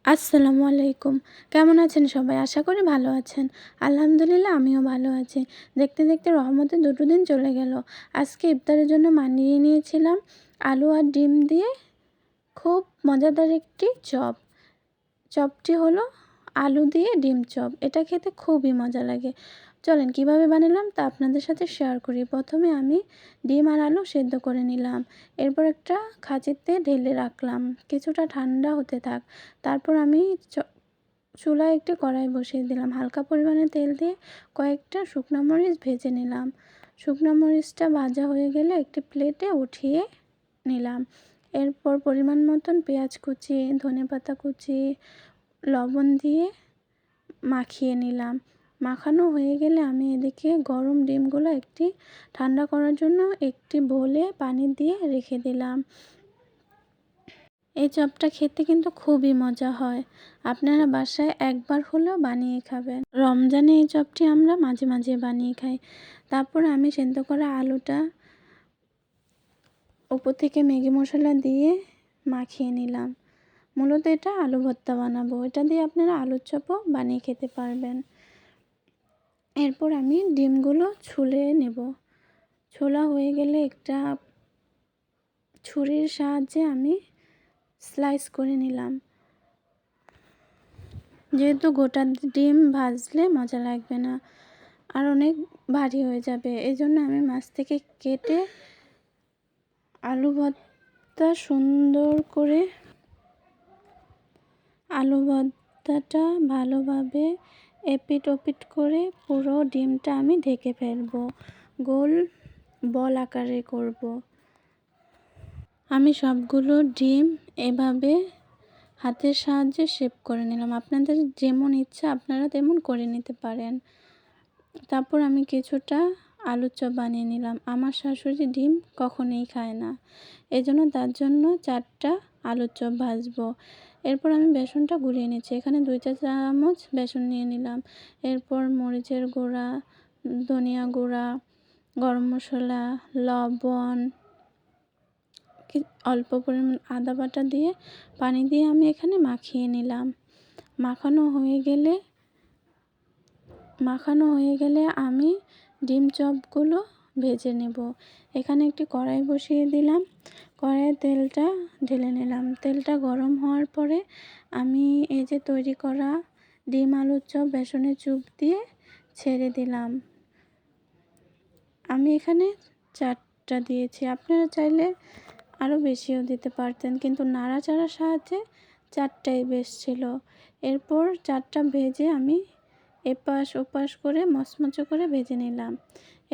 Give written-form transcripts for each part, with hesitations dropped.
আসসালামু আলাইকুম। কেমন আছেন সবাই? আশা করি ভালো আছেন। আলহামদুলিল্লাহ আমিও ভালো আছি। দেখতে দেখতে রহমতের ২ দিন চলে গেল। আজকে ইফতারের জন্য বানিয়ে নিয়েছিলাম আলু আর ডিম দিয়ে খুব মজাদার একটি চপ। চপটি হলো আলু দিয়ে ডিম চপ। এটা খেতে খুবই মজা লাগে। চলেন কিভাবে বানালাম তা আপনাদের সাথে শেয়ার করি। প্রথমে আমি ডিম আর আলু সেদ্ধ করে নিলাম। এরপর একটা খাঁচিতে ঢেলে রাখলাম। কিছুটা ঠান্ডা হতে থাক। তারপর আমি চুলায় একটি কড়াই বসিয়ে দিলাম। হালকা পরিমাণে তেল দিয়ে কয়েকটা শুকনো মরিচ ভেজে নিলাম। শুকনো মরিচটা ভাজা হয়ে গেলে একটি প্লেটে উঠিয়ে নিলাম। এরপর পরিমাণ মতন পেঁয়াজ কুচি, ধনেপাতা কুচি, লবণ দিয়ে মাখিয়ে নিলাম। মাখানো হয়ে গেলে আমি এদিকে গরম ডিমগুলো ঠান্ডা করার জন্য একটি বোলে পানি দিয়ে রেখে দিলাম। এই চপটা খেতে কিন্তু খুবই মজা হয়। আপনারা বাসায় একবার হলেও বানিয়ে খাবেন। রমজানে এই চপটি আমরা মাঝে মাঝে বানিয়ে খাই। তারপর আমি সেদ্ধ করা আলুটা উপর থেকে ম্যাগি মশলা দিয়ে মাখিয়ে নিলাম। মূলত এটা আলু ভর্তা বানাবো। এটা দিয়ে আপনারা আলুর চপও বানিয়ে খেতে পারবেন। এরপর আমি ডিমগুলো ছুলে নেব। ছোলা হয়ে গেলে একটা ছুরির সাহায্যে আমি স্লাইস করে নিলাম। যেহেতু গোটা ডিম ভাজলে মজা লাগবে না, আর অনেক ভারী হয়ে যাবে, এই জন্য আমি মাছ থেকে কেটে আলু ভর্তাটা ভালোভাবে এপিট ওপিট করে পুরো ডিমটা আমি ঢেকে ফেলবো। গোল বল আকারে করব। আমি সবগুলো ডিম এভাবে হাতের সাহায্যে শেপ করে নিলাম। আপনাদের যেমন ইচ্ছা আপনারা তেমন করে নিতে পারেন। তারপর আমি কিছুটা আলুর চপ বানিয়ে নিলাম। আমার শাশুড়ি ডিম কখনোই খায় না, এজন্য তার জন্য 4টা আলুর চপ ভাজবো। এরপর আমি বেসনটা গুলিয়ে নিচ্ছি। এখানে 2 চা চামচ বেসন নিয়ে নিলাম। এরপর মরিচের গুঁড়া, ধনিয়া গুঁড়া, গরম মশলা, লবণ, অল্প পরিমাণ আদা বাটা দিয়ে পানি দিয়ে আমি এখানে মাখিয়ে নিলাম। মাখানো হয়ে গেলে আমি ডিম চপগুলো ভেজে নেব। এখানে একটি কড়াই বসিয়ে দিলাম। কড়াইয়ে তেলটা ঢেলে নিলাম। তেলটা গরম হওয়ার পরে আমি এই যে তৈরি করা ডিম আলুর চপ বেসনের চুপ দিয়ে ছেড়ে দিলাম। আমি এখানে 4টা দিয়েছি। আপনারা চাইলে আরও বেশিও দিতে পারতেন, কিন্তু নাড়াচাড়ার সাহায্যে 4টাই বেশ ছিল। এরপর 4টা ভেজে আমি এপাশ ওপাশ করে মচমচে করে ভেজে নিলাম।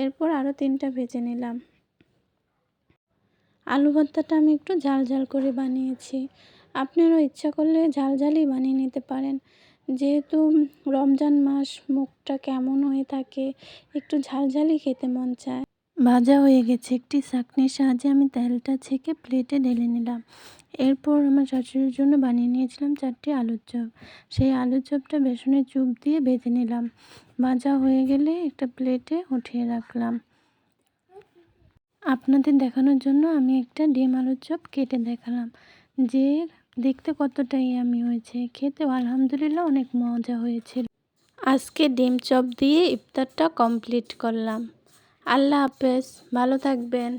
এরপর আরও 3টা ভেজে নিলাম। আলু ভর্তাটা আমি একটু ঝাল ঝাল করে বানিয়েছি। আপনারাও ইচ্ছা করলে ঝাল ঝালই বানিয়ে নিতে পারেন। যেহেতু রমজান মাস, মুখটা কেমন হয়ে থাকে, একটু ঝাল ঝালই খেতে মন চায়। ভাজা হয়ে গেছে। একটি ছাঁকনির সাহায্যে আমি তেলটা ছেঁকে প্লেটে ঢেলে নিলাম। এরপর আমার শাশুড়ির জন্য বানিয়ে নিয়েছিলাম 4টি আলুর চপ। সেই আলুর চপটা বেসনের চুপ দিয়ে ভেজে নিলাম। ভাজা হয়ে গেলে একটা প্লেটে উঠিয়ে রাখলাম। আপনাদের দেখানোর জন্য আমি একটা ডিম আলুর চপ কেটে দেখালাম যে দেখতে কতটা ইয়ামি হয়েছে। খেতেও আলহামদুলিল্লাহ অনেক মজা হয়েছিল। আজকে ডিম চপ দিয়ে ইফতারটা কমপ্লিট করলাম। আল্লাহ হাফেজ, ভালো থাকবেন।